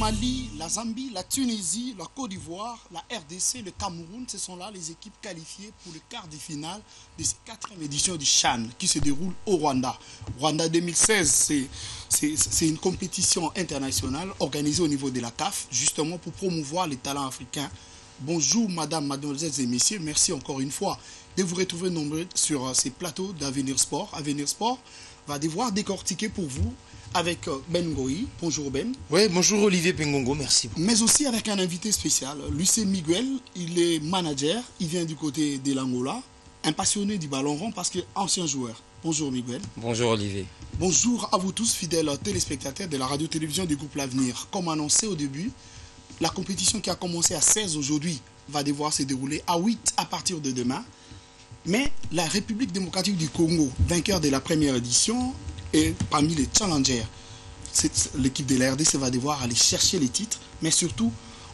Mali, la Zambie, la Tunisie, la Côte d'Ivoire, la RDC, le Cameroun, ce sont là les équipes qualifiées pour le quart de finale de cette 4e édition du CHAN qui se déroule au Rwanda. Rwanda 2016, c'est une compétition internationale organisée au niveau de la CAF, justement pour promouvoir les talents africains. Bonjour madame, mademoiselles et messieurs, merci encore une fois de vous retrouver nombreux sur ces plateaux d'Avenir Sport. Avenir Sport va devoir décortiquer pour vous avec Ben Ngoï. Bonjour Ben. Oui, bonjour Olivier Pengongo, merci. Mais aussi avec un invité spécial, Lucien Miguel. Il est manager, il vient du côté de l'Angola, un passionné du ballon rond parce qu'il est ancien joueur. Bonjour Miguel. Bonjour Olivier. Bonjour à vous tous, fidèles téléspectateurs de la radio-télévision du groupe L'Avenir. Comme annoncé au début, la compétition qui a commencé à 16 aujourd'hui va devoir se dérouler à 8 à partir de demain. Mais la République démocratique du Congo, vainqueur de la première édition, et parmi les challengers, l'équipe de la RDC va devoir aller chercher les titres, mais surtout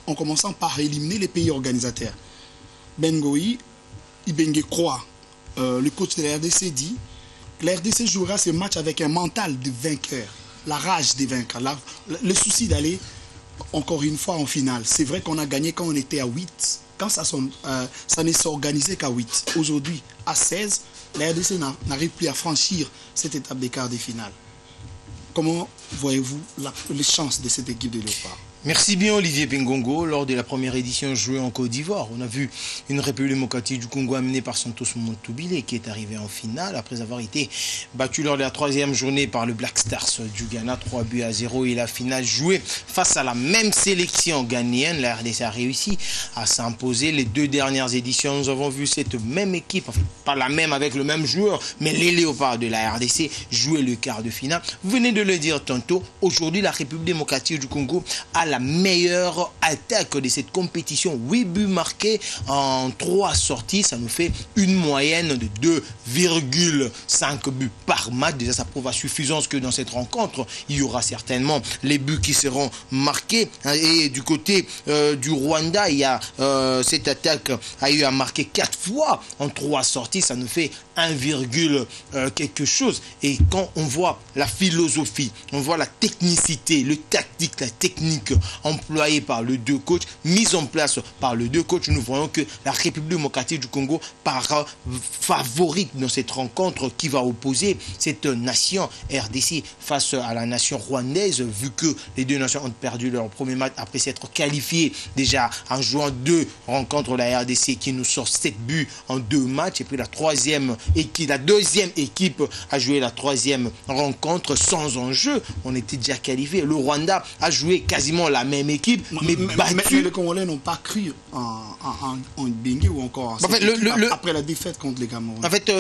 en commençant par éliminer les pays organisateurs. Ben Ngoï, Ibenge Croix, le coach de la RDC, dit que la RDC jouera ce match avec un mental de vainqueur, la rage des vainqueurs, le souci d'aller encore une fois en finale. C'est vrai qu'on a gagné quand on était à 8, quand ça ne s'est organisé qu'à 8. Aujourd'hui, à 16, la RDC n'arrive plus à franchir cette étape des quarts de finale. Comment voyez-vous les chances de cette équipe de Léopard? Merci bien Olivier Pengongo. Lors de la première édition jouée en Côte d'Ivoire, on a vu une République démocratique du Congo amenée par Santos Montoubilé qui est arrivé en finale après avoir été battu lors de la 3e journée par le Black Stars du Ghana 3-0 et la finale jouée face à la même sélection ghanéenne. La RDC a réussi à s'imposer. Les 2 dernières éditions, nous avons vu cette même équipe, enfin pas la même avec le même joueur, mais les Léopards de la RDC jouer le quart de finale. Vous venez de le dire tantôt, aujourd'hui la République démocratique du Congo a la meilleure attaque de cette compétition. 8 buts marqués en 3 sorties, ça nous fait une moyenne de 2,5 buts par match. Déjà, ça prouve à suffisance que dans cette rencontre, il y aura certainement les buts qui seront marqués. Et du côté du Rwanda, il y a cette attaque a eu à marquer 4 fois en 3 sorties, ça nous fait 1, quelque chose. Et quand on voit la philosophie, on voit la technicité, le tactique, la technique employée par les 2 coachs, mise en place par les 2 coachs, nous voyons que la République démocratique du Congo part favorite dans cette rencontre qui va opposer cette nation RDC face à la nation rwandaise, vu que les 2 nations ont perdu leur premier match après s'être qualifiées déjà en jouant 2 rencontres. La RDC qui nous sort 7 buts en 2 matchs, et puis la 2e équipe a joué la 3e rencontre sans enjeu. On était déjà qualifié. Le Rwanda a joué quasiment la même équipe, mais battu. Mais les Congolais n'ont pas cru en Bengue ou encore après la défaite contre les Camerounais. En fait,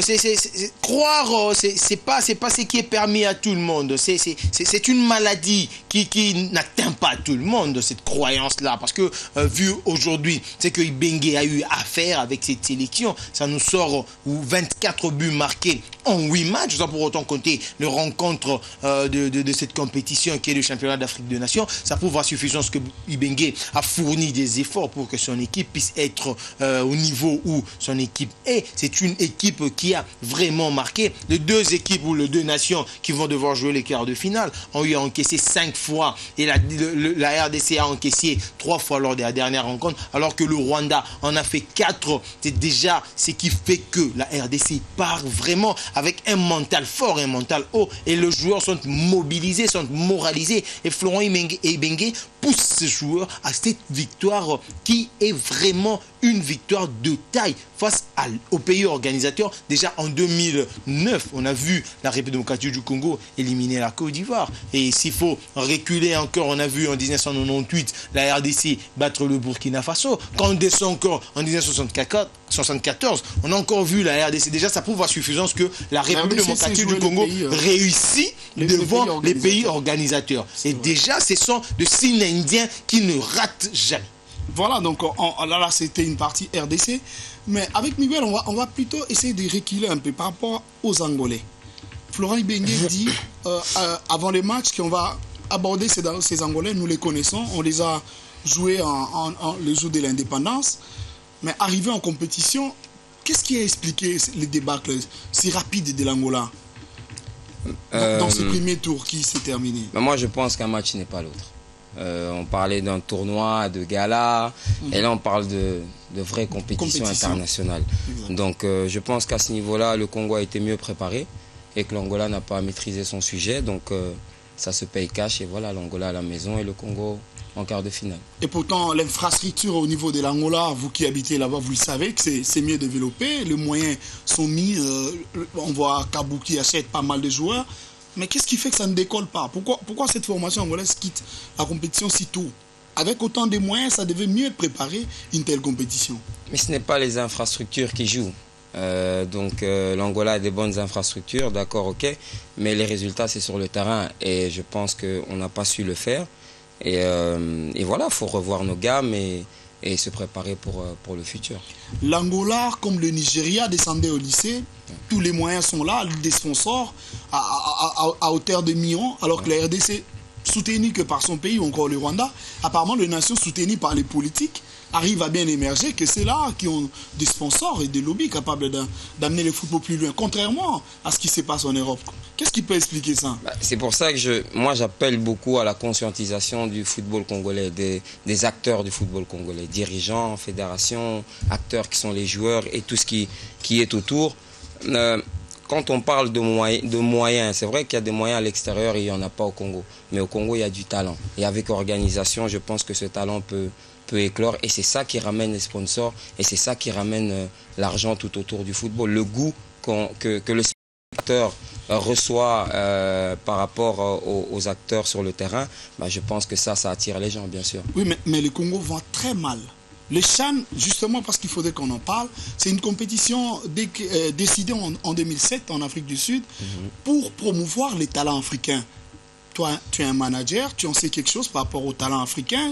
croire, c'est pas ce qui est permis à tout le monde. C'est une maladie qui n'atteint pas tout le monde, cette croyance-là. Parce que, vu aujourd'hui, c'est que Bengue a eu affaire avec cette sélection, ça nous sort 24 buts marqués en 8 matchs, sans pour autant compter les rencontres de cette compétition qui est le championnat d'Afrique des Nations. Ça prouve à suffisance que Ibenge a fourni des efforts pour que son équipe puisse être au niveau où son équipe est. C'est une équipe qui a vraiment marqué. Les 2 équipes ou les 2 nations qui vont devoir jouer les quarts de finale ont eu à encaisser 5 fois et la RDC a encaissé 3 fois lors de la dernière rencontre, alors que le Rwanda en a fait 4. C'est déjà ce qui fait que la RDC part vraiment avec un mental fort, un mental haut, et les joueurs sont mobilisés, sont moralisés, et Florent Ibenge pousse ces joueurs à cette victoire qui est vraiment une victoire de taille face aux pays organisateurs. Déjà en 2009, on a vu la République démocratique du Congo éliminer la Côte d'Ivoire. Et s'il faut reculer encore, on a vu en 1998 la RDC battre le Burkina Faso. Quand on descend encore en 1974, on a encore vu la RDC. Déjà, ça prouve à suffisance que la République démocratique du Congo réussit devant les pays organisateurs. Et déjà, ce sont de signes indiens qui ne ratent jamais. Voilà, donc là c'était une partie RDC. Mais avec Miguel, on va plutôt essayer de reculer un peu par rapport aux Angolais. Florent Ibenge dit, avant les matchs, qu'on va aborder ces Angolais, nous les connaissons, on les a joués le jour de l'indépendance. Mais arrivé en compétition, qu'est-ce qui a expliqué les débâcles si rapides de l'Angola dans ce premier tour qui s'est terminé? Moi, je pense qu'un match n'est pas l'autre. On parlait d'un tournoi, de gala, et là on parle de vraies compétitions internationales. Exactement. Donc je pense qu'à ce niveau-là, le Congo a été mieux préparé et que l'Angola n'a pas maîtrisé son sujet. Donc ça se paye cash et voilà, l'Angola à la maison et le Congo en quart de finale. Et pourtant, l'infrastructure au niveau de l'Angola, vous qui habitez là-bas, vous le savez que c'est mieux développé. Les moyens sont mis. On voit Kabuki achète pas mal de joueurs. Mais qu'est-ce qui fait que ça ne décolle pas? Pourquoi cette formation angolaise quitte la compétition si tôt? Avec autant de moyens, ça devait mieux préparer une telle compétition. Mais ce n'est pas les infrastructures qui jouent. L'Angola a des bonnes infrastructures, d'accord, ok. Mais les résultats, c'est sur le terrain. Et je pense qu'on n'a pas su le faire. Et voilà, il faut revoir nos gammes et se préparer pour le futur. L'Angola, comme le Nigeria, descendait au lycée. Tous les moyens sont là, des sponsors à hauteur de millions, alors que la RDC, soutenue que par son pays ou encore le Rwanda, apparemment les nations soutenues par les politiques arrivent à bien émerger, que c'est là qui ont des sponsors et des lobbies capables d'amener le football plus loin, contrairement à ce qui se passe en Europe. Qu'est-ce qui peut expliquer ça? C'est pour ça que moi j'appelle beaucoup à la conscientisation du football congolais, des acteurs du football congolais, dirigeants, fédérations, acteurs qui sont les joueurs et tout ce qui est autour. Quand on parle de moyens, c'est vrai qu'il y a des moyens à l'extérieur et il n'y en a pas au Congo. Mais au Congo, il y a du talent. Et avec organisation, je pense que ce talent peut éclore. Et c'est ça qui ramène les sponsors et c'est ça qui ramène l'argent tout autour du football. Le goût que le spectateur reçoit par rapport aux acteurs sur le terrain, je pense que ça attire les gens, bien sûr. Oui, mais le Congo va très mal. Le CHAN, justement parce qu'il faudrait qu'on en parle, c'est une compétition décidée en 2007 en Afrique du Sud pour promouvoir les talents africains. Toi, tu es un manager, tu en sais quelque chose par rapport aux talents africains,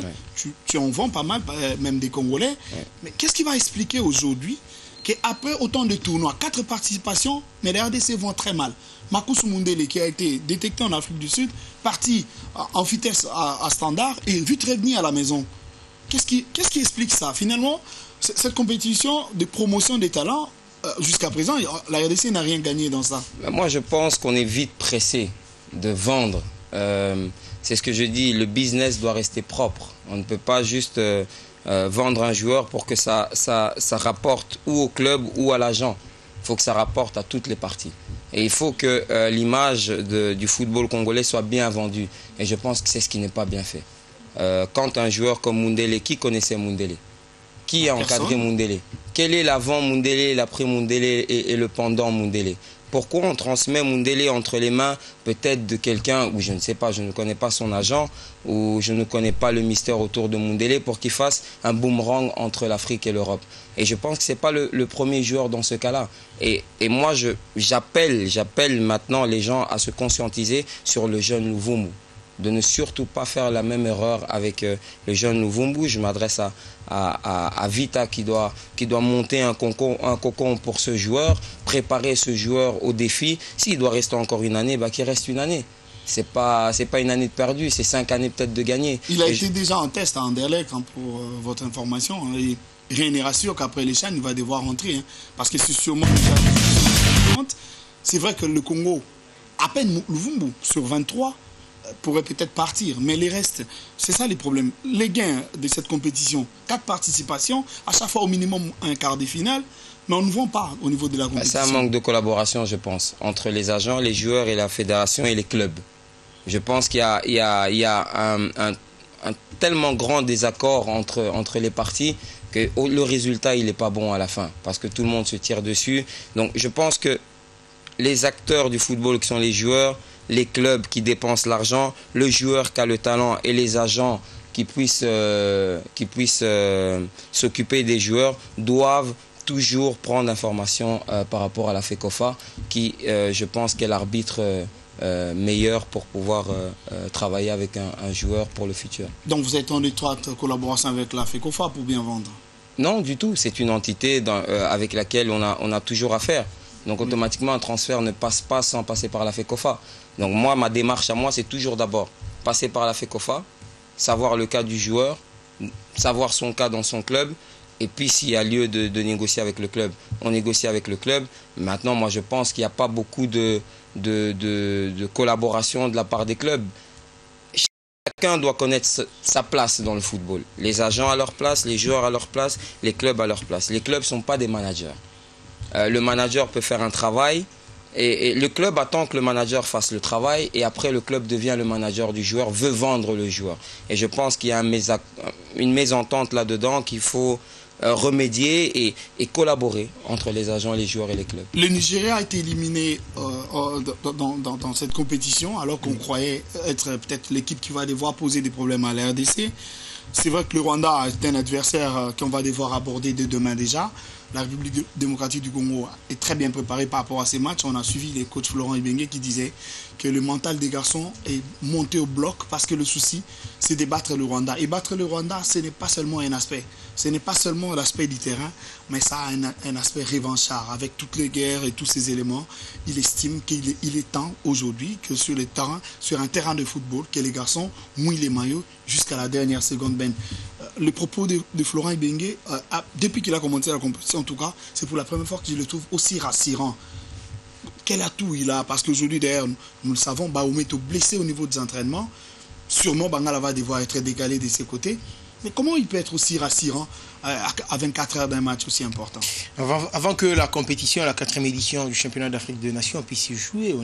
tu en vends pas mal, même des Congolais. Mais qu'est-ce qui va expliquer aujourd'hui qu'après autant de tournois, 4 participations, mais les RDC vont très mal? Makusu Mundele, qui a été détecté en Afrique du Sud, parti en vitesse à standard et vite revenir à la maison. Qu'est-ce qui explique ça? Finalement, cette compétition de promotion des talents, jusqu'à présent, la RDC n'a rien gagné dans ça. Moi, je pense qu'on est vite pressé de vendre. C'est ce que je dis, le business doit rester propre. On ne peut pas juste vendre un joueur pour que ça rapporte ou au club ou à l'agent. Il faut que ça rapporte à toutes les parties. Et il faut que l'image du football congolais soit bien vendue. Et je pense que c'est ce qui n'est pas bien fait. Quand un joueur comme Mundele, qui connaissait Mundele? Qui a encadré Mundele? Quel est l'avant Mundele, l'après Mundele et le pendant Mundele? Pourquoi on transmet Mundele entre les mains peut-être de quelqu'un, ou je ne sais pas, je ne connais pas son agent, ou je ne connais pas le mystère autour de Mundele pour qu'il fasse un boomerang entre l'Afrique et l'Europe? Et je pense que ce n'est pas le premier joueur dans ce cas-là. Et moi, j'appelle maintenant les gens à se conscientiser sur le jeune Luvumbu, de ne surtout pas faire la même erreur avec le jeune Luvumbu. Je m'adresse à Vita qui doit monter un cocon pour ce joueur, préparer ce joueur au défi. S'il doit rester encore une année, qu'il reste une année. C'est pas une année de perdu, c'est 5 années peut-être de gagner. Il a été déjà en test à Anderlecht, pour votre information. Et rien n'est rassuré qu'après les CHAN, il va devoir rentrer. Parce que c'est sûrement... C'est vrai que le Congo, à peine Luvumbu sur 23, pourrait peut-être partir, mais les restes, c'est ça les problèmes. Les gains de cette compétition, 4 participations, à chaque fois au minimum un quart de finale, mais on ne vend pas au niveau de la compétition. C'est un manque de collaboration, je pense, entre les agents, les joueurs et la fédération et les clubs. Je pense qu'il y a un tellement grand désaccord entre les parties que le résultat, il n'est pas bon à la fin, parce que tout le monde se tire dessus. Donc je pense que les acteurs du football qui sont les joueurs, les clubs qui dépensent l'argent, le joueur qui a le talent et les agents qui puissent s'occuper des joueurs doivent toujours prendre l'information par rapport à la FECOFA qui, je pense, qu'est l'arbitre meilleur pour pouvoir travailler avec un joueur pour le futur. Donc vous êtes en étroite collaboration avec la FECOFA pour bien vendre? Non, du tout. C'est une entité avec laquelle on a toujours affaire. Donc automatiquement, un transfert ne passe pas sans passer par la FECOFA. Donc moi, ma démarche à moi, c'est toujours d'abord passer par la FECOFA, savoir le cas du joueur, savoir son cas dans son club, et puis s'il y a lieu de négocier avec le club, on négocie avec le club. Maintenant, moi, je pense qu'il n'y a pas beaucoup de collaboration de la part des clubs. chacun doit connaître sa place dans le football. Les agents à leur place, les joueurs à leur place, les clubs à leur place. Les clubs ne sont pas des managers. Le manager peut faire un travail et le club attend que le manager fasse le travail et après le club devient le manager du joueur, veut vendre le joueur. Et je pense qu'il y a une mésentente là-dedans qu'il faut remédier et collaborer entre les agents, les joueurs et les clubs. Le Nigeria a été éliminé dans cette compétition alors qu'on croyait être peut-être l'équipe qui va devoir poser des problèmes à la RDC. C'est vrai que le Rwanda est un adversaire qu'on va devoir aborder dès demain déjà. La République démocratique du Congo est très bien préparée par rapport à ces matchs. On a suivi les coachs Florent Ibenge qui disaient que le mental des garçons est monté au bloc parce que le souci, c'est de battre le Rwanda. Et battre le Rwanda, ce n'est pas seulement un aspect. Ce n'est pas seulement l'aspect du terrain, mais ça a un aspect revanchard. Avec toutes les guerres et tous ces éléments, il estime qu'il est temps aujourd'hui que sur un terrain de football, que les garçons mouillent les maillots jusqu'à la dernière seconde. Le propos de Florent Ibenge, depuis qu'il a commencé la compétition en tout cas, c'est pour la première fois que je le trouve aussi rassurant. Quel atout il a? Parce qu'aujourd'hui, d'ailleurs, nous le savons, Baoumé est blessé au niveau des entraînements. Sûrement, Bangala va devoir être décalé de ses côtés. Mais comment il peut être aussi rassurant à 24 heures d'un match aussi important? Avant que la compétition, la 4e édition du championnat d'Afrique des Nations puisse se jouer,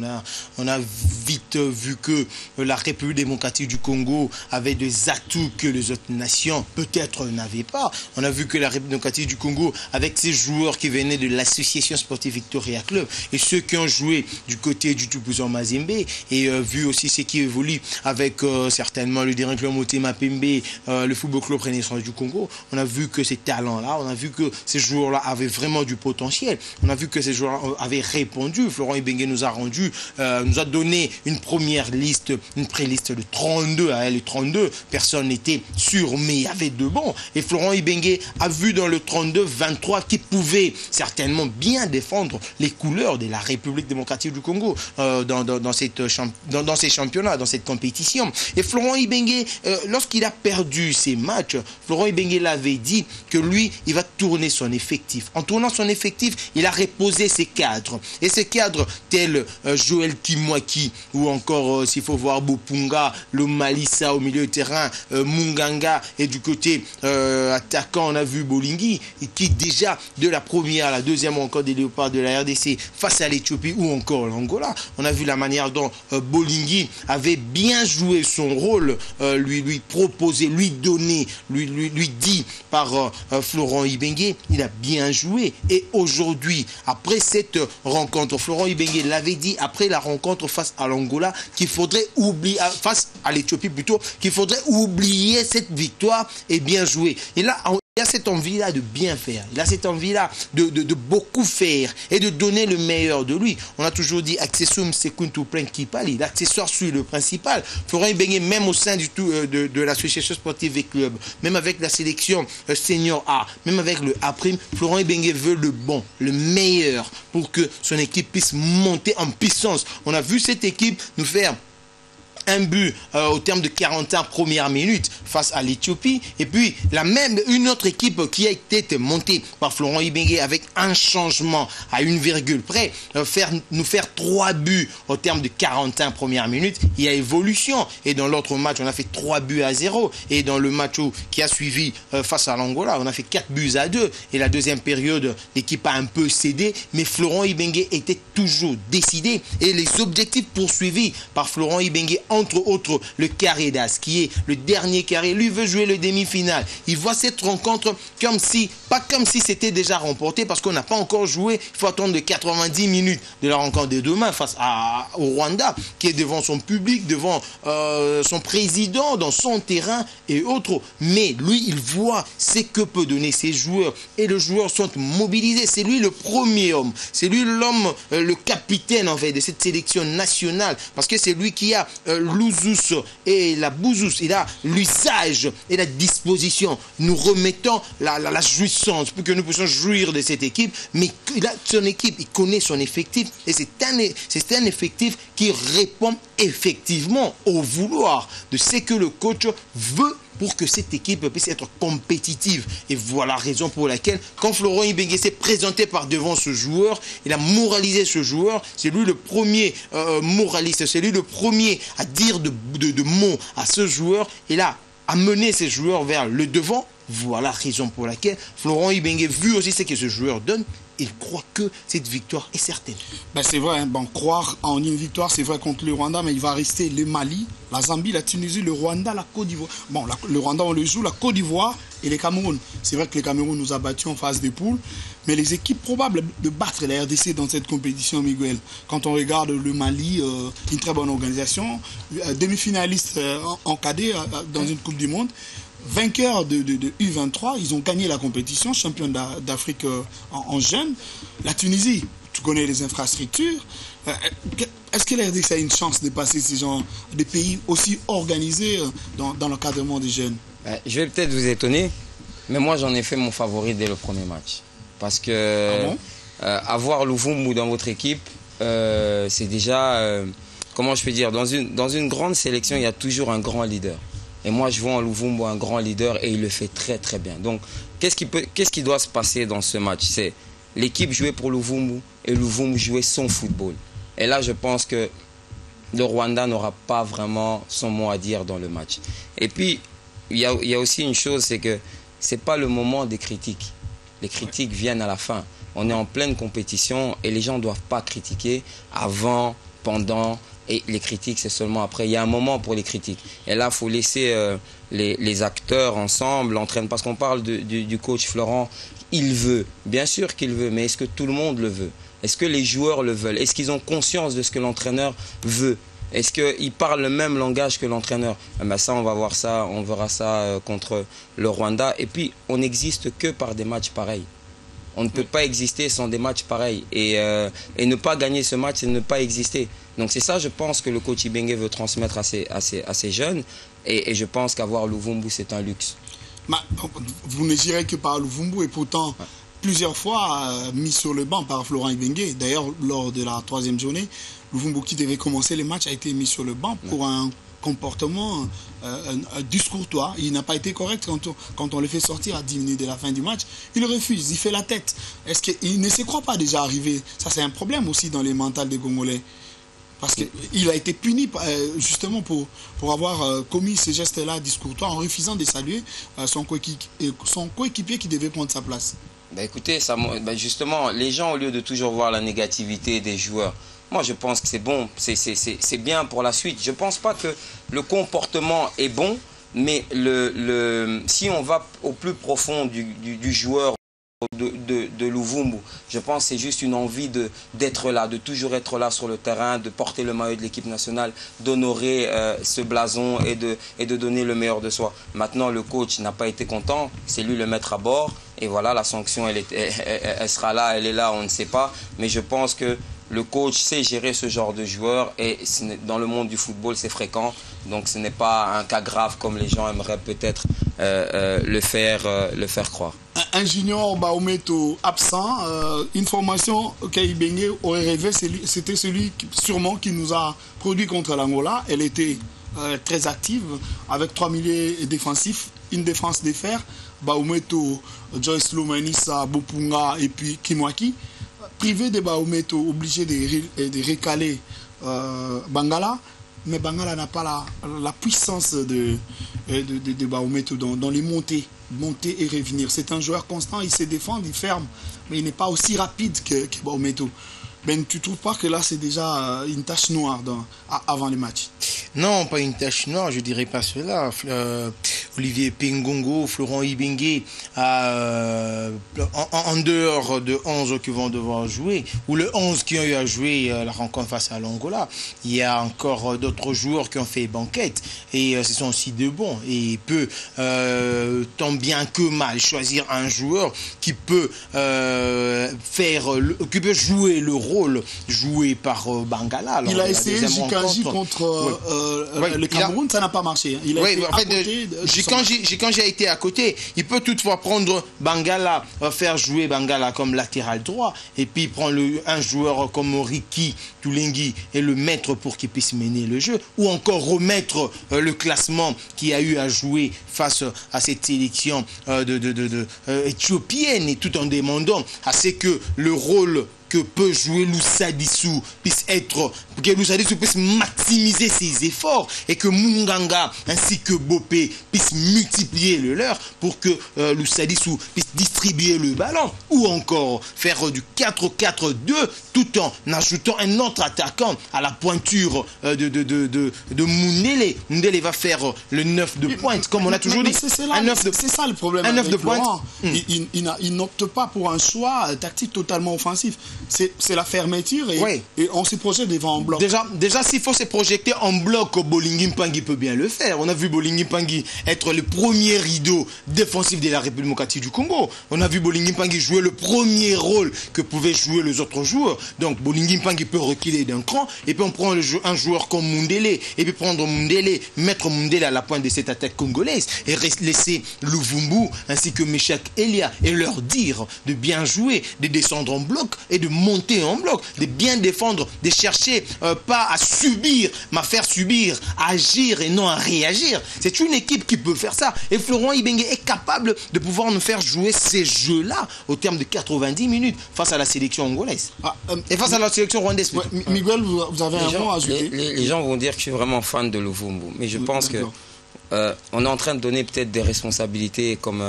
on a vite vu que la République démocratique du Congo avait des atouts que les autres nations peut-être n'avaient pas. On a vu que la République démocratique du Congo, avec ses joueurs qui venaient de l'association sportive Victoria Club et ceux qui ont joué du côté du Tupuzo Mazembe et vu aussi ce qui évolue avec certainement le dernier club Motema Pembe, le Football Club Renaissance du Congo, on a vu que ces talents-là, on a vu que ces joueurs-là avaient vraiment du potentiel. On a vu que ces joueurs avaient répondu. Florent Ibenge nous a donné une première liste, une pré-liste de 32. Les 32, personne n'était sûr, mais il y avait de bons. Et Florent Ibenge a vu dans le 32, 23 qui pouvaient certainement bien défendre les couleurs de la République démocratique du Congo dans ces championnats, dans cette compétition. Et Florent Ibenge, lorsqu'il a perdu ses matchs, Florent Ibenge l'avait dit que lui, il va tourner son effectif. En tournant son effectif, il a reposé ses cadres. Et ces cadres tels Joël Kimwaki ou encore, s'il faut voir, Bopunga, le Malissa au milieu de terrain, Munganga et du côté attaquant, on a vu Bolingui qui déjà de la première à la deuxième ou encore des Léopards de la RDC face à l'Éthiopie ou encore l'Angola. On a vu la manière dont Bolingui avait bien joué son rôle, lui proposer, lui donner, lui dit par Florent Ibenge, il a bien joué. Et aujourd'hui, après cette rencontre, Florent Ibenge l'avait dit après la rencontre face à l'Angola qu'il faudrait oublier, face à l'Éthiopie plutôt, qu'il faudrait oublier cette victoire et bien jouer. Et là, il a cette envie-là de bien faire. Il a cette envie-là de beaucoup faire et de donner le meilleur de lui. On a toujours dit accessum secundum principali. L'accessoire suit le principal. Florent Ibenge, même au sein de l'association sportive et club, même avec la sélection senior A, même avec le A', Florent Ibenge veut le bon, le meilleur pour que son équipe puisse monter en puissance. On a vu cette équipe nous faire un but au terme de 41 premières minutes face à l'Éthiopie et puis une autre équipe qui a été montée par Florent Ibenge avec un changement à une virgule près, nous faire 3 buts au terme de 41 premières minutes. Il y a évolution et dans l'autre match on a fait 3-0 et dans le match qui a suivi face à l'Angola on a fait 4-2 et la deuxième période l'équipe a un peu cédé mais Florent Ibenge était toujours décidé et les objectifs poursuivis par Florent Ibenge, entre autres le carré d'As qui est le dernier carré, lui veut jouer le demi-finale. Il voit cette rencontre pas comme si c'était déjà remporté parce qu'on n'a pas encore joué. Il faut attendre de 90 minutes de la rencontre de demain face au Rwanda qui est devant son public, devant son président, dans son terrain et autres. Mais lui, il voit ce que peut donner ses joueurs et les joueurs sont mobilisés. C'est lui le premier homme. C'est lui l'homme, le capitaine en fait de cette sélection nationale parce que c'est lui qui a l'Ouzous et la Bouzous, il a l'usage et la disposition. Nous remettons la jouissance pour que nous puissions jouir de cette équipe, mais il a son équipe, il connaît son effectif et c'est un effectif qui répond effectivement au vouloir de ce que le coach veut pour que cette équipe puisse être compétitive. Et voilà la raison pour laquelle, quand Florent Ibenge s'est présenté par devant ce joueur, il a moralisé ce joueur. C'est lui le premier moraliste, c'est lui le premier à dire de mots à ce joueur. Il a amené ces joueurs vers le devant. Voilà la raison pour laquelle Florent Ibenge, vu aussi ce que ce joueur donne, il croit que cette victoire est certaine. Ben c'est vrai, hein. Bon, croire en une victoire, c'est vrai contre le Rwanda, mais il va rester le Mali, la Zambie, la Tunisie, le Rwanda, la Côte d'Ivoire. Bon, le Rwanda, on le joue, la Côte d'Ivoire et le Cameroun. C'est vrai que le Cameroun nous a battus en phase de poule, mais les équipes probables de battre la RDC dans cette compétition, Miguel, quand on regarde le Mali, une très bonne organisation, demi-finaliste en cadet dans une Coupe du Monde, vainqueurs de U23, ils ont gagné la compétition, champion d'Afrique en jeunes. La Tunisie, tu connais les infrastructures. Est-ce que la RDC a une chance de passer ces gens, des pays aussi organisés dans l'encadrement des jeunes? Je vais peut-être vous étonner, mais moi j'en ai fait mon favori dès le premier match. Parce que avoir Luvumbu dans votre équipe, c'est déjà, comment je peux dire, dans une grande sélection, il y a toujours un grand leader. Et moi, je vois en Luvumbu un grand leader et il le fait très très bien. Donc, qu'est-ce qui doit se passer dans ce match? C'est l'équipe jouer pour Luvumbu et Luvumbu jouer son football. Et là, je pense que le Rwanda n'aura pas vraiment son mot à dire dans le match. Et puis, il y a aussi une chose, c'est que ce n'est pas le moment des critiques. Les critiques viennent à la fin. On est en pleine compétition et les gens ne doivent pas critiquer avant, pendant... Et les critiques, c'est seulement après. Il y a un moment pour les critiques. Et là, il faut laisser les acteurs ensemble, l'entraîneur. Parce qu'on parle du coach Florent. Il veut. Bien sûr qu'il veut. Mais est-ce que tout le monde le veut? Est-ce que les joueurs le veulent? Est-ce qu'ils ont conscience de ce que l'entraîneur veut? Est-ce qu'ils parlent le même langage que l'entraîneur? Ben ça, on va voir ça. On verra ça contre le Rwanda. Et puis, on n'existe que par des matchs pareils. On ne peut pas exister sans des matchs pareils. Et ne pas gagner ce match, c'est ne pas exister. Donc c'est ça, je pense, que le coach Ibenge veut transmettre à ces jeunes. Et je pense qu'avoir Luvumbu, c'est un luxe. Vous ne gérez que par Luvumbu et pourtant, plusieurs fois mis sur le banc par Florent Ibenge. D'ailleurs, lors de la 3e journée, Luvumbu, qui devait commencer le match, a été mis sur le banc pour un comportement discourtois. Il n'a pas été correct quand on le fait sortir à 10 minutes de la fin du match. Il refuse, il fait la tête. Est-ce qu'il ne se croit pas déjà arrivé? Ça, c'est un problème aussi dans les mentales des Congolais. Parce qu'il a été puni justement pour avoir commis ces gestes-là discourtois en refusant de saluer son coéquipier qui devait prendre sa place. Ben écoutez, justement, les gens, au lieu de toujours voir la négativité des joueurs, moi je pense que c'est bon, c'est bien pour la suite. Je ne pense pas que le comportement est bon, mais si on va au plus profond du joueur, de Luvumbu, je pense que c'est juste une envie d'être là, de toujours être là sur le terrain, de porter le maillot de l'équipe nationale, d'honorer ce blason et de donner le meilleur de soi. Maintenant, le coach n'a pas été content, c'est lui le mettre à bord, et voilà, la sanction, elle sera là, elle est là, on ne sait pas, mais je pense que le coach sait gérer ce genre de joueurs et dans le monde du football, c'est fréquent. Donc ce n'est pas un cas grave comme les gens aimeraient peut-être le faire croire. Un junior Baometo absent, une formation qu'Ibenge aurait rêvé, c'était celui sûrement qui nous a produit contre l'Angola. Elle était très active avec 3 milieux défensifs, une défense de fer, Baometo, Joyce Lomanissa, Bopunga et puis Kimwaki. Privé de Baometo, obligé de recaler Bangala, mais Bangala n'a pas la puissance de Baometo dans les montées, monter et revenir. C'est un joueur constant, il se défend, il ferme, mais il n'est pas aussi rapide que Baometo. Ben, tu ne trouves pas que là, c'est déjà une tache noire avant les matchs? Non, pas une tache noire, je dirais pas cela. Olivier Pingongo, Florent Ibenge, en dehors de 11 qui vont devoir jouer, ou le 11 qui ont eu à jouer la rencontre face à l'Angola, il y a encore d'autres joueurs qui ont fait banquette, et ce sont aussi de bons. Et il peut, tant bien que mal, choisir un joueur qui peut qui peut jouer le rôle joué par Bangala. Il a essayé Jikaji contre le Cameroun, ça n'a pas marché. Il a été en fait, à côté quand j'ai été à côté, il peut toutefois prendre Bangala, faire jouer Bangala comme latéral droit, et puis prendre un joueur comme Ricky Toulengi et le mettre pour qu'il puisse mener le jeu, ou encore remettre le classement qu'il a eu à jouer face à cette sélection éthiopienne, et tout en demandant à ce que le rôle que peut jouer Loussa Dissou puisse être, que Loussa Dissou puisse maximiser ses efforts, et que Munganga ainsi que Bopé puissent multiplier le leur pour que Loussa Dissou puisse distribuer le ballon, ou encore faire du 4-4-2 tout en ajoutant un autre attaquant à la pointure de Mundele. Mundele va faire le 9 de pointe, comme on a toujours dit. C'est ça le problème. Un 9 de pointe. Il n'opte pas pour un choix tactique totalement offensif. C'est la fermeture et on se projette devant en bloc. Déjà s'il faut se projeter en bloc, Bolingi Mpangi peut bien le faire. On a vu Bolingi Mpangi être le premier rideau défensif de la République démocratique du Congo. On a vu Bolingi Mpangi jouer le premier rôle que pouvaient jouer les autres joueurs. Donc Bolingi Mpangi peut reculer d'un cran, et puis on prend un joueur comme Mundele, et puis prendre Mundele, mettre Mundele à la pointe de cette attaque congolaise, et laisser Luvumbu ainsi que Meshak Elia, et leur dire de bien jouer, de descendre en bloc et de monter en bloc, de bien défendre, de chercher pas à subir, mais à faire subir, à agir et non à réagir. C'est une équipe qui peut faire ça, et Florent Ibenge est capable de pouvoir nous faire jouer ces jeux-là au terme de 90 minutes face à la sélection angolaise et face à la sélection rwandaise. Miguel, vous avez un mot à ajouter? Les gens vont dire que je suis vraiment fan de Luvumbu, mais je pense que on est en train de donner peut-être des responsabilités, comme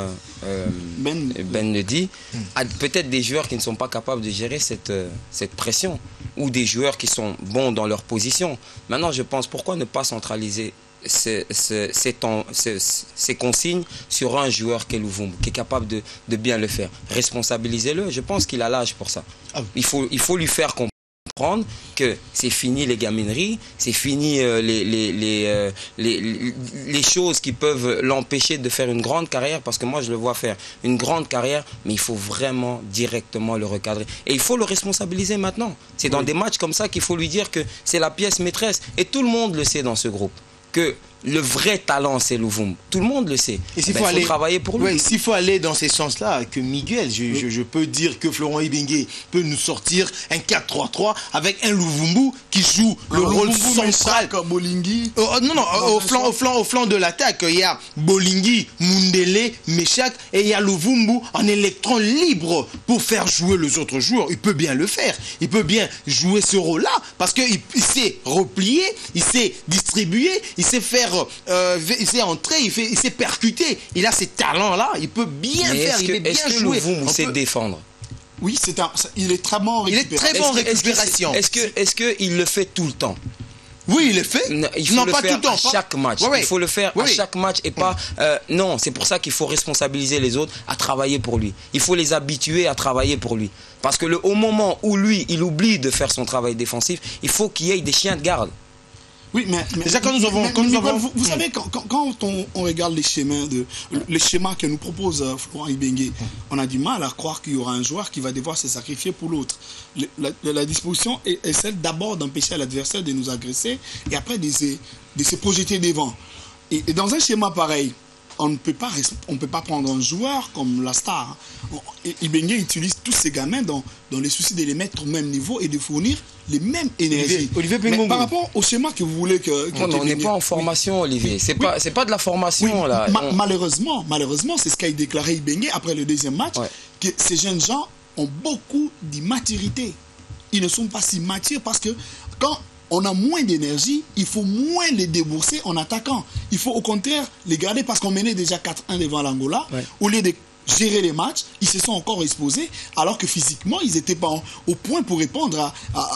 Ben le dit, à peut-être des joueurs qui ne sont pas capables de gérer cette pression, ou des joueurs qui sont bons dans leur position. Maintenant, je pense, pourquoi ne pas centraliser ces consignes sur un joueur qui est Luvumbu, qui est capable de bien le faire. Responsabilisez-le, je pense qu'il a l'âge pour ça. Il faut lui faire comprendre que c'est fini les gamineries, c'est fini les choses qui peuvent l'empêcher de faire une grande carrière, parce que moi je le vois faire une grande carrière, mais il faut vraiment directement le recadrer. Et il faut le responsabiliser maintenant. C'est dans des matchs comme ça qu'il faut lui dire que c'est la pièce maîtresse. Et tout le monde le sait dans ce groupe, que le vrai talent, c'est Luvumbu. Tout le monde le sait. Et il faut travailler pour lui. S'il faut aller dans ce sens-là, que Miguel, je peux dire que Florent Ibenge peut nous sortir un 4-3-3 avec un Luvumbu qui joue le rôle central. Bolingi. Au flanc de l'attaque, il y a Bolingi, Mundele, Meshak, et il y a Luvumbu en électron libre pour faire jouer les autres joueurs. Il peut bien le faire. Il peut bien jouer ce rôle-là, parce qu'il sait replier, il sait distribuer, il sait faire, il sait entrer, il sait percuter. Il a ces talents-là, il peut bien faire, il peut bien jouer. Est-ce que Luvumbu sait défendre? Oui, il est très bon en récupération. Il est très bon en récupération. Est-ce qu'il le fait tout le temps? Oui, il le fait. Il faut le faire à chaque match. Il faut le faire à chaque match, et pas... non, c'est pour ça qu'il faut responsabiliser les autres à travailler pour lui. Il faut les habituer à travailler pour lui. Parce que au moment où lui, il oublie de faire son travail défensif, il faut qu'il y ait des chiens de garde. Oui, mais déjà quand nous avons... Vous savez, quand on regarde les schémas que nous propose Florent Ibenge, on a du mal à croire qu'il y aura un joueur qui va devoir se sacrifier pour l'autre. La disposition est celle d'abord d'empêcher l'adversaire de nous agresser, et après de se projeter devant. Et dans un schéma pareil, on ne peut pas prendre un joueur comme la star. Ibenge utilise tous ces gamins dans les soucis de les mettre au même niveau et de fournir les mêmes énergies. Mais par rapport au schéma que vous voulez on n'est pas en formation, Olivier. C'est pas de la formation, là. Malheureusement, c'est ce qu'a déclaré Ibenge après le deuxième match, que ces jeunes gens ont beaucoup d'immaturité. Ils ne sont pas si matures, parce que quand on a moins d'énergie, il faut moins les débourser en attaquant. Il faut au contraire les garder, parce qu'on menait déjà 4-1 devant l'Angola. Au lieu de gérer les matchs, ils se sont encore exposés, alors que physiquement, ils n'étaient pas au point pour répondre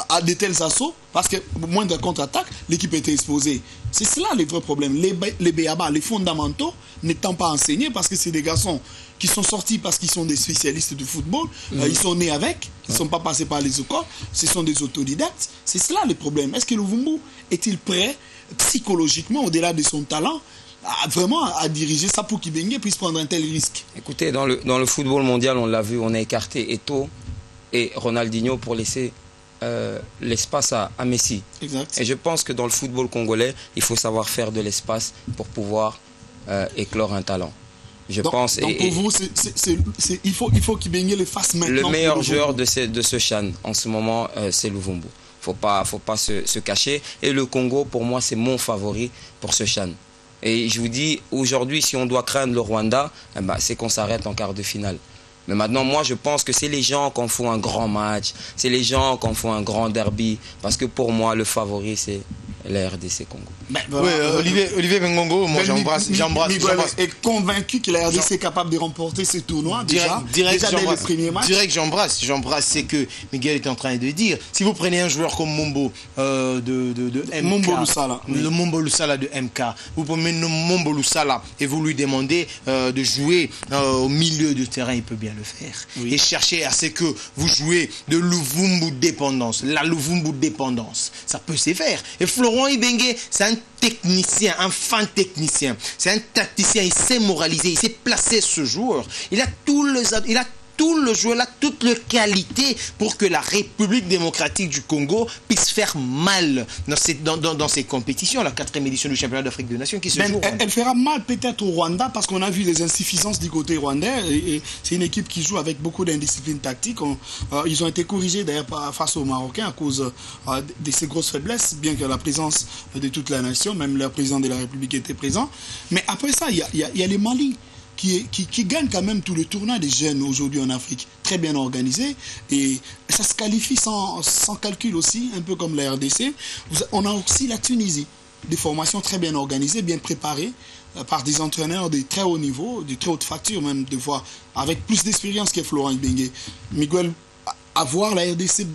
à de tels assauts, parce que moindre contre-attaque, l'équipe était exposée. C'est cela les vrais problèmes. Les béabas, les fondamentaux, n'étant pas enseignés, parce que c'est des garçons qui sont sortis parce qu'ils sont des spécialistes du football, ils sont nés avec, ils ne sont pas passés par les écoles, ce sont des autodidactes. C'est cela le problème. Est-ce que Luvumbu est-il prêt psychologiquement, au-delà de son talent, vraiment à diriger ça pour qu'Ibenge puisse prendre un tel risque? Écoutez, dans le football mondial, on l'a vu, on a écarté Eto'o et Ronaldinho pour laisser l'espace à Messi. Exact. Et je pense que dans le football congolais, il faut savoir faire de l'espace pour pouvoir éclore un talent. Je pense. Donc pour vous, il faut qu'Ibenge le fasse maintenant. Le meilleur joueur de ce CHAN en ce moment, c'est Luvumbu. Faut pas se cacher. Et le Congo, pour moi, c'est mon favori pour ce CHAN. Et je vous dis, aujourd'hui, si on doit craindre le Rwanda, c'est qu'on s'arrête en quart de finale. Mais maintenant, moi, je pense que c'est les gens qui en font un grand match. C'est les gens qui en font un grand derby. Parce que pour moi, le favori, c'est la RDC Congo. Oui, Olivier Bengongo, moi j'embrasse. Miguel est convaincu que la RDC est capable de remporter ce tournoi déjà dès le premier match. Direct, j'embrasse, c'est que Miguel est en train de dire, si vous prenez un joueur comme Mombo de MK, Mombo Lusala, oui. Le Mombo Lusala de MK, vous prenez le Mombo Lusala et vous lui demandez de jouer au milieu de terrain, il peut bien le faire. Oui. Et chercher à ce que vous jouez de Luvumbu dépendance, la Luvumbu dépendance, ça peut se faire. Et Florent Ibenge, c'est un technicien, un fin technicien, c'est un tacticien, il sait moraliser, il sait placer ce joueur. Il a tout le joueur, il a toutes les qualités pour que la République démocratique du Congo puisse faire mal dans ces compétitions, la 4e édition du championnat d'Afrique des Nations qui se joue. Elle fera mal peut-être au Rwanda parce qu'on a vu les insuffisances du côté rwandais et c'est une équipe qui joue avec beaucoup d'indiscipline tactique. Ils ont été corrigés d'ailleurs face aux Marocains à cause de ces grosses faiblesses, bien que la présence de toute la nation, même le président de la République était présent. Mais après ça, il y a les Mali qui gagne quand même tout le tournoi des jeunes aujourd'hui en Afrique, très bien organisé, et ça se qualifie sans calcul aussi, un peu comme la RDC. On a aussi la Tunisie, des formations très bien organisées, bien préparées, par des entraîneurs de très haut niveau, de très haute facture même, de fois, avec plus d'expérience que Florent Ibenge. Miguel, à voir la RDC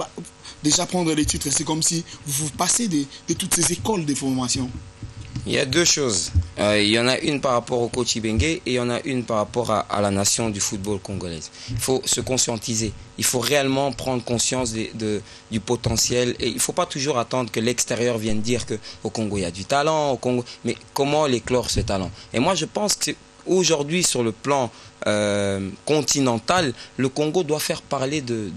déjà prendre les titres, c'est comme si vous passez de toutes ces écoles de formation. Il y a deux choses. Il y en a une par rapport au coach Ibenge et il y en a une par rapport à la nation du football congolaise. Il faut se conscientiser. Il faut réellement prendre conscience du potentiel. Et il ne faut pas toujours attendre que l'extérieur vienne dire qu'au Congo, il y a du talent. Au Congo, mais comment éclore ce talent? Et moi, je pense que aujourd'hui, sur le plan continental, le Congo doit faire parler de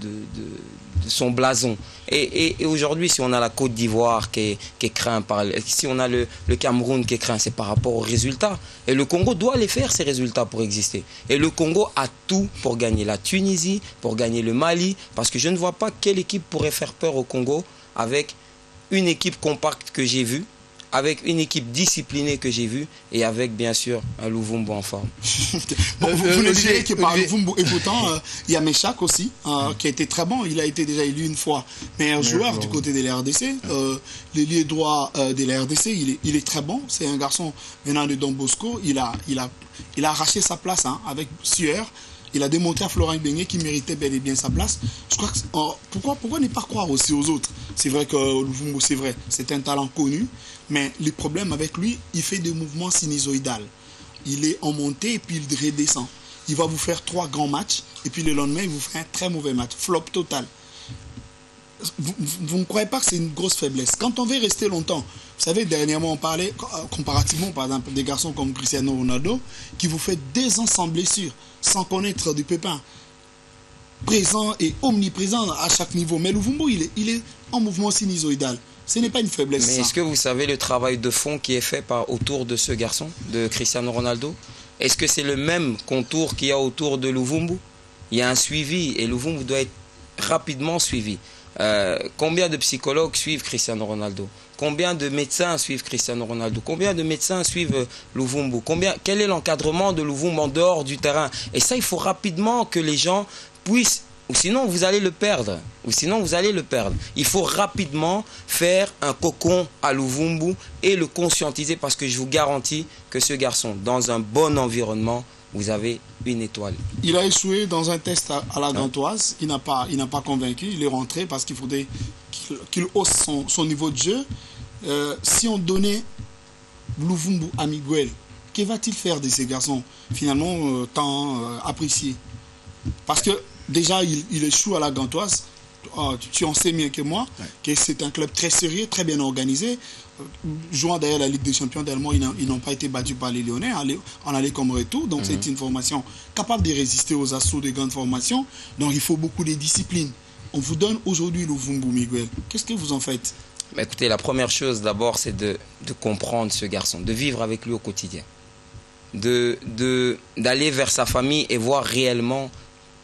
son blason. Et aujourd'hui, si on a la Côte d'Ivoire qui est craint si on a le Cameroun qui est craint, c'est par rapport aux résultats. Et le Congo doit les faire, ces résultats, pour exister. Et le Congo a tout pour gagner la Tunisie, pour gagner le Mali, parce que je ne vois pas quelle équipe pourrait faire peur au Congo avec une équipe compacte que j'ai vue, avec une équipe disciplinée que j'ai vue et avec bien sûr un Luvumbu en forme. Bon, vous le direz que par Luvumbu et pourtant il y a Meshak aussi qui a été très bon. Il a été déjà élu une fois meilleur joueur du côté de la RDC. L'ailier droit de la RDC, il est très bon. C'est un garçon venant de Don Bosco. Il a arraché sa place avec sueur. Il a démontré à Florent Ibenge qu'il méritait bel et bien sa place. Je crois que pourquoi ne pas croire aussi aux autres? C'est vrai que Luvumbu, c'est un talent connu, mais le problème avec lui, il fait des mouvements sinusoïdales. Il est en montée et puis il redescend. Il va vous faire 3 grands matchs et puis le lendemain, il vous fait un très mauvais match. Flop total. Vous ne croyez pas que c'est une grosse faiblesse? Quand on veut rester longtemps, vous savez, dernièrement, on parlait comparativement, par exemple, des garçons comme Cristiano Ronaldo, qui vous fait 2 ans sans blessure, sans connaître du pépin, présent et omniprésent à chaque niveau. Mais Luvumbu, il est en mouvement sinusoïdal. Ce n'est pas une faiblesse. Mais est-ce que vous savez le travail de fond qui est fait autour de ce garçon, de Cristiano Ronaldo? Est-ce que c'est le même contour qu'il y a autour de Luvumbu? Il y a un suivi et Luvumbu doit être rapidement suivi. Combien de psychologues suivent Cristiano Ronaldo? Combien de médecins suivent Cristiano Ronaldo? Combien de médecins suivent Luvumbu? Quel est l'encadrement de Luvumbu en dehors du terrain? Et ça, il faut rapidement que les gens puissent... Ou sinon, vous allez le perdre. Il faut rapidement faire un cocon à Luvumbu et le conscientiser parce que je vous garantis que ce garçon, dans un bon environnement, vous avez une étoile. Il a échoué dans un test à la Gantoise. Il n'a pas convaincu. Il est rentré parce qu'il faudrait qu'il hausse son niveau de jeu. Si on donnait Luvumbu à Miguel, que va-t-il faire de ces garçons finalement tant appréciés? Parce que déjà, il échoue à la Gantoise. Tu en sais mieux que moi, que c'est un club très sérieux, très bien organisé. Jouant d'ailleurs la Ligue des Champions d'Allemagne, ils n'ont pas été battus par les Lyonnais en aller comme retour. Donc c'est une formation capable de résister aux assauts des grandes formations. Donc il faut beaucoup de discipline. On vous donne aujourd'hui le Vumbu, Miguel. Qu'est-ce que vous en faites? Écoutez, la première chose d'abord, c'est de comprendre ce garçon, de vivre avec lui au quotidien, d'aller vers sa famille et voir réellement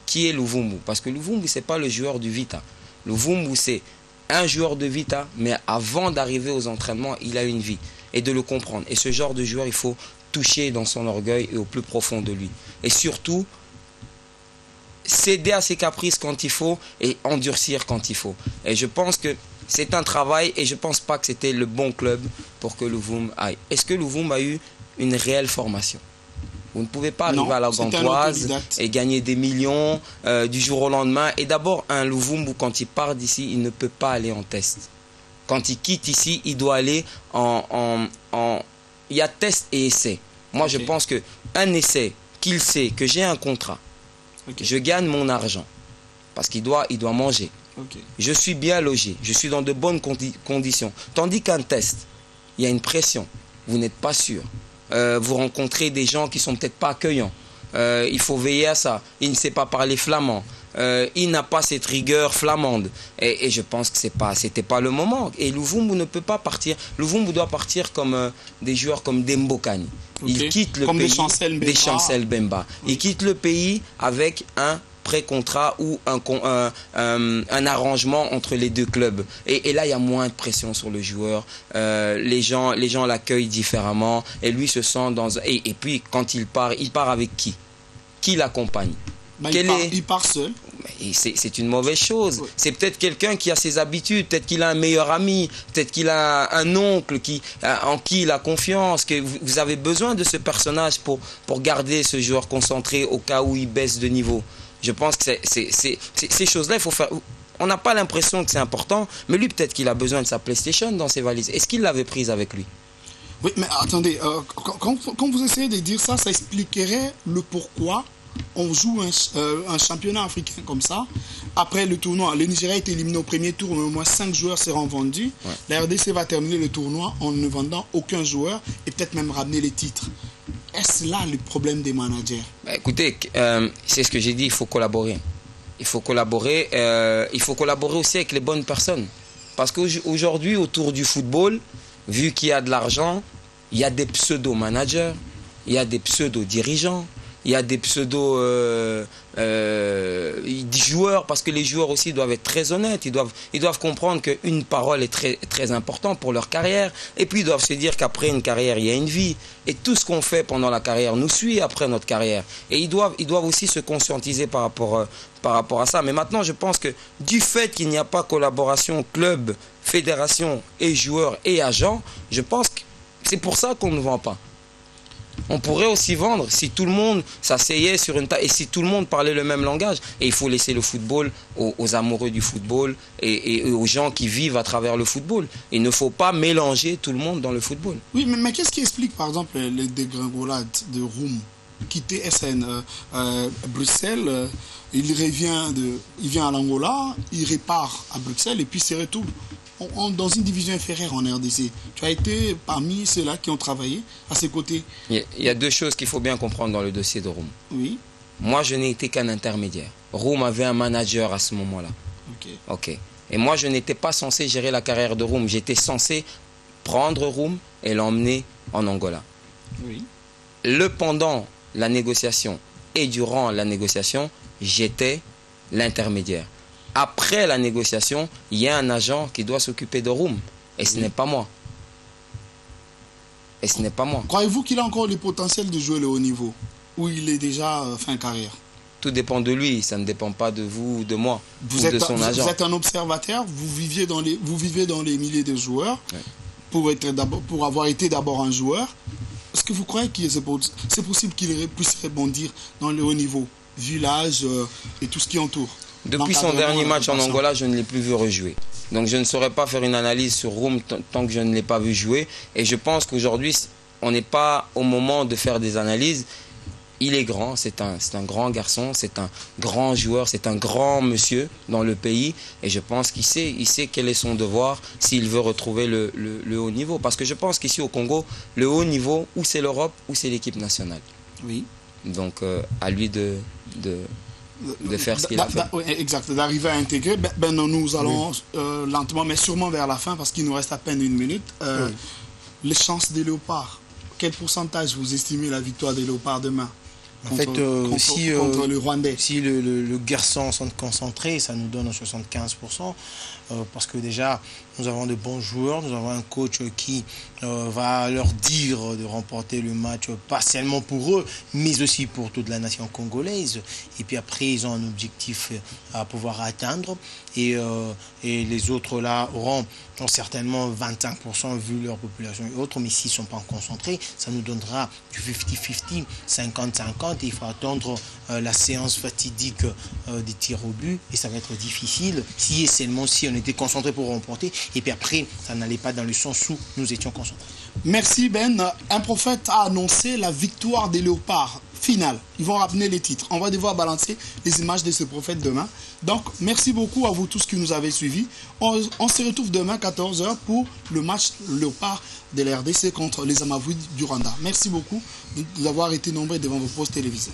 qui est Luvumbu. Parce que Luvumbu, ce n'est pas le joueur du Vita. Luvumbu, c'est un joueur de Vita, mais avant d'arriver aux entraînements, il a une vie. Et de le comprendre. Et ce genre de joueur, il faut toucher dans son orgueil et au plus profond de lui. Et surtout, céder à ses caprices quand il faut et endurcir quand il faut. Et je pense que c'est un travail et je ne pense pas que c'était le bon club pour que Luvumbu aille. Est-ce que Luvumbu a eu une réelle formation? Vous ne pouvez pas arriver à la Gantoise et gagner des millions du jour au lendemain. Et d'abord, un Luvumbu, quand il part d'ici, il ne peut pas aller en test. Quand il quitte ici, il doit aller il y a test et essai. Moi, je pense qu'un essai, qu'il sait que j'ai un contrat, je gagne mon argent, parce qu'il doit manger. Je suis bien logé, je suis dans de bonnes conditions. Tandis qu'un test, il y a une pression, vous n'êtes pas sûr. Vous rencontrez des gens qui ne sont peut-être pas accueillants. Il faut veiller à ça. Il ne sait pas parler flamand. Il n'a pas cette rigueur flamande. Et je pense que c'était pas le moment. Et Luvumbu ne peut pas partir. Luvumbu doit partir comme des joueurs comme Dembokani. Il quitte le pays des Chancel Bemba. Il quitte le pays avec un pré-contrat ou un arrangement entre les deux clubs. Et là, il y a moins de pression sur le joueur. Les gens l'accueillent différemment. Et lui se sent dans... Et puis, quand il part avec qui? Qui l'accompagne? Il part seul. C'est une mauvaise chose. Oui. C'est peut-être quelqu'un qui a ses habitudes, peut-être qu'il a un meilleur ami, peut-être qu'il a un oncle en qui il a confiance, que vous avez besoin de ce personnage pour garder ce joueur concentré au cas où il baisse de niveau. Je pense que ces choses-là, il faut faire... On n'a pas l'impression que c'est important, mais lui, peut-être qu'il a besoin de sa PlayStation dans ses valises. Est-ce qu'il l'avait prise avec lui? Oui, mais attendez, quand vous essayez de dire ça, ça expliquerait le pourquoi on joue un championnat africain comme ça. Après le tournoi, le Nigeria a été éliminé au premier tour, mais au moins 5 joueurs seront vendus. Ouais. La RDC va terminer le tournoi en ne vendant aucun joueur et peut-être même ramener les titres. Est-ce là le problème des managers? Écoutez, c'est ce que j'ai dit, il faut collaborer. Il faut collaborer aussi avec les bonnes personnes. Parce qu'aujourd'hui, autour du football, vu qu'il y a de l'argent, il y a des pseudo-managers, il y a des pseudo-dirigeants, il y a des pseudo-joueurs, parce que les joueurs aussi doivent être très honnêtes. Ils doivent comprendre qu'une parole est très, très importante pour leur carrière. Et puis ils doivent se dire qu'après une carrière, il y a une vie. Et tout ce qu'on fait pendant la carrière nous suit après notre carrière. Et ils doivent aussi se conscientiser par rapport à ça. Mais maintenant, je pense que du fait qu'il n'y a pas collaboration club, fédération et joueurs et agents, je pense que c'est pour ça qu'on ne vend pas. On pourrait aussi vendre si tout le monde s'asseyait sur une table et si tout le monde parlait le même langage. Et il faut laisser le football aux amoureux du football et aux gens qui vivent à travers le football. Il ne faut pas mélanger tout le monde dans le football. Oui, mais qu'est-ce qui explique par exemple les dégringolades de Roum? Quitter SN Bruxelles, il vient à l'Angola, il repart à Bruxelles et puis se retrouve dans une division inférieure en RDC. Tu as été parmi ceux-là qui ont travaillé à ses côtés. Il y a deux choses qu'il faut bien comprendre dans le dossier de Roum. Oui. Moi, je n'ai été qu'un intermédiaire. Roum avait un manager à ce moment-là. Ok. Et moi, je n'étais pas censé gérer la carrière de Roum. J'étais censé prendre Roum et l'emmener en Angola. Oui. Pendant la négociation et durant la négociation, j'étais l'intermédiaire. Après la négociation, il y a un agent qui doit s'occuper de Roum. Et ce n'est pas moi. Croyez-vous qu'il a encore le potentiel de jouer le haut niveau? Ou il est déjà fin carrière? Tout dépend de lui. Ça ne dépend pas de vous ou de moi. Vous êtes un observateur. Vous vivez dans les milliers de joueurs. Ouais. Pour avoir été d'abord un joueur. Est-ce que vous croyez que c'est possible qu'il puisse rebondir dans le haut niveau? Vu l'âge et tout ce qui entoure. Depuis son dernier match en Angola, je ne l'ai plus vu rejouer. Donc je ne saurais pas faire une analyse sur Roum tant que je ne l'ai pas vu jouer. Et je pense qu'aujourd'hui, on n'est pas au moment de faire des analyses. Il est grand, c'est un grand garçon, c'est un grand joueur, c'est un grand monsieur dans le pays. Et je pense qu'il sait quel est son devoir s'il veut retrouver le haut niveau. Parce que je pense qu'ici au Congo, le haut niveau, ou c'est l'Europe, ou c'est l'équipe nationale. Oui. Donc à lui de de faire ce qu'il a fait. Oui, exact, d'arriver à intégrer. Nous allons lentement, mais sûrement vers la fin, parce qu'il nous reste à peine 1 minute. Les chances des Léopards, quel pourcentage vous estimez la victoire des Léopards demain contre le Rwandais? Si le garçon sont concentré, ça nous donne 75%, parce que déjà, nous avons de bons joueurs, nous avons un coach qui va leur dire de remporter le match, pas seulement pour eux, mais aussi pour toute la nation congolaise. Et puis après, ils ont un objectif à pouvoir atteindre. Et les autres là ont certainement 25% vu leur population et autres, mais s'ils ne sont pas concentrés, ça nous donnera du 50-50, 50-50, et il faut attendre la séance fatidique des tirs au but, et ça va être difficile si et seulement si on était concentré pour remporter, et puis après, ça n'allait pas dans le sens où nous étions concentrés. Merci Ben. Un prophète a annoncé la victoire des Léopards finale. Ils vont ramener les titres. On va devoir balancer les images de ce prophète demain. Donc, merci beaucoup à vous tous qui nous avez suivis. On se retrouve demain 14h pour le match Léopard de la RDC contre les Amavubi du Rwanda. Merci beaucoup d'avoir été nombreux devant vos postes téléviseurs.